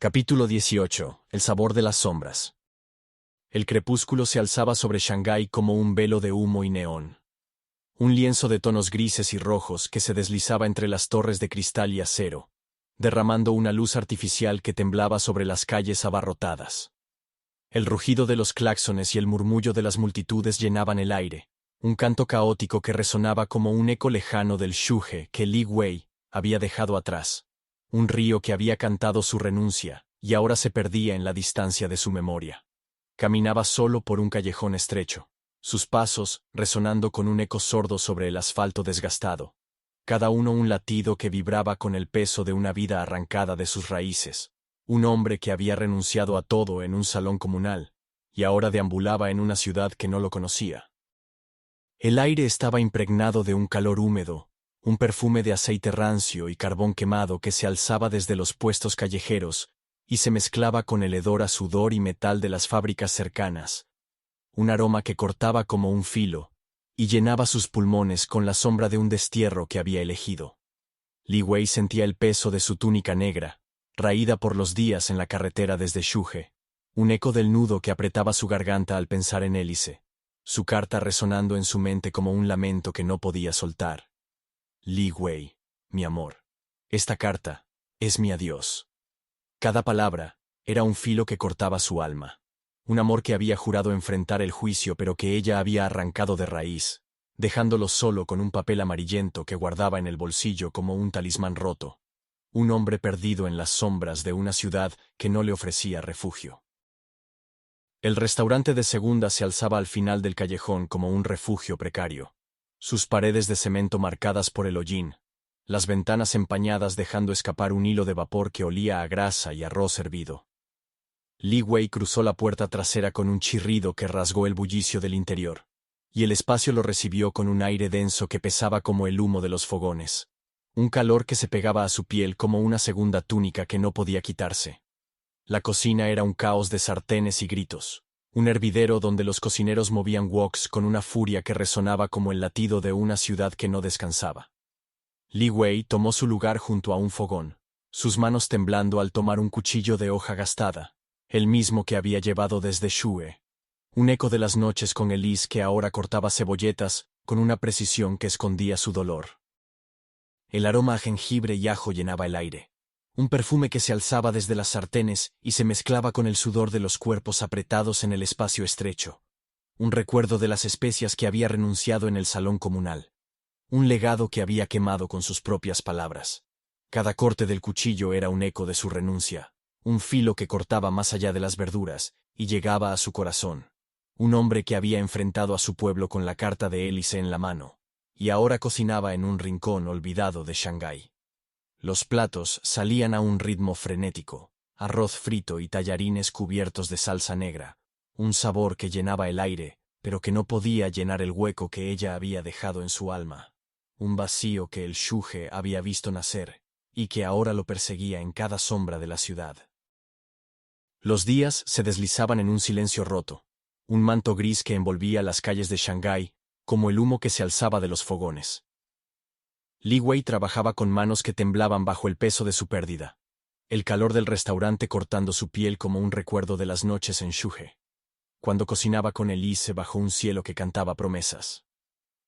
Capítulo 18. El sabor de las sombras. El crepúsculo se alzaba sobre Shanghái como un velo de humo y neón. Un lienzo de tonos grises y rojos que se deslizaba entre las torres de cristal y acero, derramando una luz artificial que temblaba sobre las calles abarrotadas. El rugido de los claxones y el murmullo de las multitudes llenaban el aire, un canto caótico que resonaba como un eco lejano del Shuhe que Li Wei había dejado atrás. Un río que había cantado su renuncia, y ahora se perdía en la distancia de su memoria. Caminaba solo por un callejón estrecho, sus pasos resonando con un eco sordo sobre el asfalto desgastado, cada uno un latido que vibraba con el peso de una vida arrancada de sus raíces, un hombre que había renunciado a todo en un salón comunal, y ahora deambulaba en una ciudad que no lo conocía. El aire estaba impregnado de un calor húmedo, un perfume de aceite rancio y carbón quemado que se alzaba desde los puestos callejeros y se mezclaba con el hedor a sudor y metal de las fábricas cercanas, un aroma que cortaba como un filo y llenaba sus pulmones con la sombra de un destierro que había elegido. Li Wei sentía el peso de su túnica negra, raída por los días en la carretera desde Shuhe, un eco del nudo que apretaba su garganta al pensar en Hélice, su carta resonando en su mente como un lamento que no podía soltar. Li Wei, mi amor. Esta carta es mi adiós. Cada palabra era un filo que cortaba su alma. Un amor que había jurado enfrentar el juicio pero que ella había arrancado de raíz, dejándolo solo con un papel amarillento que guardaba en el bolsillo como un talismán roto. Un hombre perdido en las sombras de una ciudad que no le ofrecía refugio. El restaurante de segunda se alzaba al final del callejón como un refugio precario. Sus paredes de cemento marcadas por el hollín, las ventanas empañadas dejando escapar un hilo de vapor que olía a grasa y arroz hervido. Li Wei cruzó la puerta trasera con un chirrido que rasgó el bullicio del interior, y el espacio lo recibió con un aire denso que pesaba como el humo de los fogones, un calor que se pegaba a su piel como una segunda túnica que no podía quitarse. La cocina era un caos de sartenes y gritos, un hervidero donde los cocineros movían woks con una furia que resonaba como el latido de una ciudad que no descansaba. Li Wei tomó su lugar junto a un fogón, sus manos temblando al tomar un cuchillo de hoja gastada, el mismo que había llevado desde Shuhe. Un eco de las noches con Elise que ahora cortaba cebolletas con una precisión que escondía su dolor. El aroma a jengibre y ajo llenaba el aire. Un perfume que se alzaba desde las sartenes y se mezclaba con el sudor de los cuerpos apretados en el espacio estrecho. Un recuerdo de las especias que había renunciado en el salón comunal. Un legado que había quemado con sus propias palabras. Cada corte del cuchillo era un eco de su renuncia, un filo que cortaba más allá de las verduras y llegaba a su corazón. Un hombre que había enfrentado a su pueblo con la carta de Hélice en la mano, y ahora cocinaba en un rincón olvidado de Shanghái. Los platos salían a un ritmo frenético, arroz frito y tallarines cubiertos de salsa negra, un sabor que llenaba el aire, pero que no podía llenar el hueco que ella había dejado en su alma, un vacío que el Shuhe había visto nacer, y que ahora lo perseguía en cada sombra de la ciudad. Los días se deslizaban en un silencio roto, un manto gris que envolvía las calles de Shanghái, como el humo que se alzaba de los fogones. Li Wei trabajaba con manos que temblaban bajo el peso de su pérdida, el calor del restaurante cortando su piel como un recuerdo de las noches en Shuhe, cuando cocinaba con Elise bajo un cielo que cantaba promesas.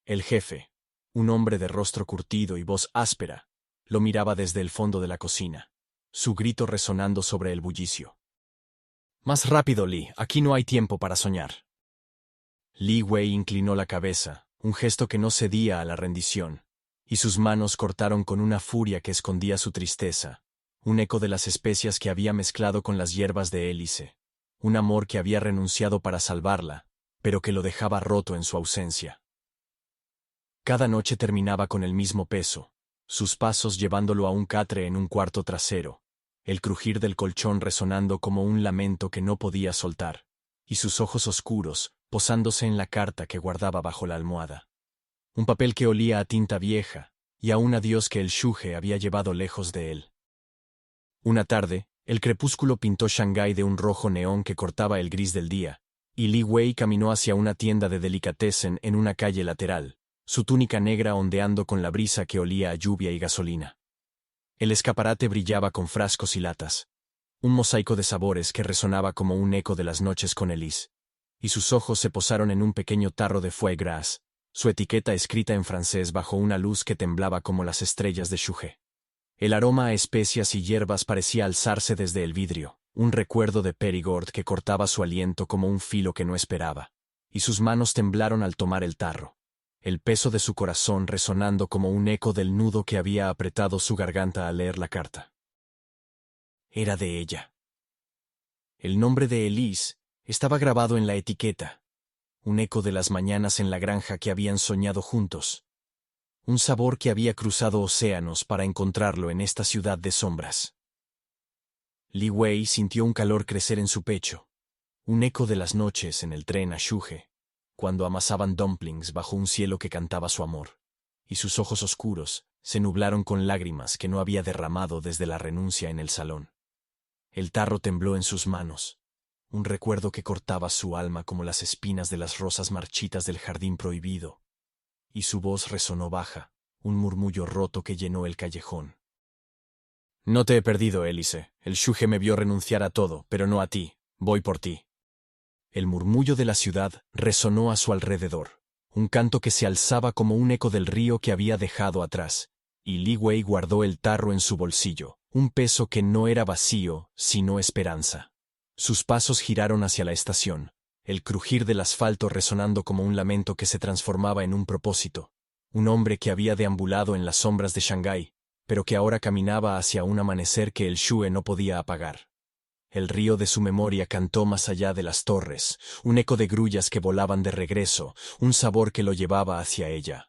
El jefe, un hombre de rostro curtido y voz áspera, lo miraba desde el fondo de la cocina, su grito resonando sobre el bullicio. «Más rápido, Li, aquí no hay tiempo para soñar». Li Wei inclinó la cabeza, un gesto que no cedía a la rendición, y sus manos cortaron con una furia que escondía su tristeza, un eco de las especias que había mezclado con las hierbas de Hélice, un amor que había renunciado para salvarla, pero que lo dejaba roto en su ausencia. Cada noche terminaba con el mismo peso, sus pasos llevándolo a un catre en un cuarto trasero, el crujir del colchón resonando como un lamento que no podía soltar, y sus ojos oscuros posándose en la carta que guardaba bajo la almohada. Un papel que olía a tinta vieja, y a un adiós que el Shuhe había llevado lejos de él. Una tarde, el crepúsculo pintó Shanghái de un rojo neón que cortaba el gris del día, y Li Wei caminó hacia una tienda de delicatessen en una calle lateral, su túnica negra ondeando con la brisa que olía a lluvia y gasolina. El escaparate brillaba con frascos y latas. un mosaico de sabores que resonaba como un eco de las noches con Elise. Y sus ojos se posaron en un pequeño tarro de foie gras, su etiqueta escrita en francés bajo una luz que temblaba como las estrellas de Chouget. El aroma a especias y hierbas parecía alzarse desde el vidrio, un recuerdo de Périgord que cortaba su aliento como un filo que no esperaba. Y sus manos temblaron al tomar el tarro, el peso de su corazón resonando como un eco del nudo que había apretado su garganta al leer la carta. Era de ella. El nombre de Elise estaba grabado en la etiqueta, un eco de las mañanas en la granja que habían soñado juntos, un sabor que había cruzado océanos para encontrarlo en esta ciudad de sombras. Li Wei sintió un calor crecer en su pecho, un eco de las noches en el tren a Chouget, cuando amasaban dumplings bajo un cielo que cantaba su amor, y sus ojos oscuros se nublaron con lágrimas que no había derramado desde la renuncia en el salón. El tarro tembló en sus manos, un recuerdo que cortaba su alma como las espinas de las rosas marchitas del jardín prohibido, y su voz resonó baja, un murmullo roto que llenó el callejón. No te he perdido, Élise. El Chouget me vio renunciar a todo, pero no a ti. Voy por ti. El murmullo de la ciudad resonó a su alrededor, un canto que se alzaba como un eco del río que había dejado atrás, y Li Wei guardó el tarro en su bolsillo, un peso que no era vacío, sino esperanza. Sus pasos giraron hacia la estación, el crujir del asfalto resonando como un lamento que se transformaba en un propósito. Un hombre que había deambulado en las sombras de Shanghái, pero que ahora caminaba hacia un amanecer que el Chouet no podía apagar. El río de su memoria cantó más allá de las torres, un eco de grullas que volaban de regreso, un sabor que lo llevaba hacia ella.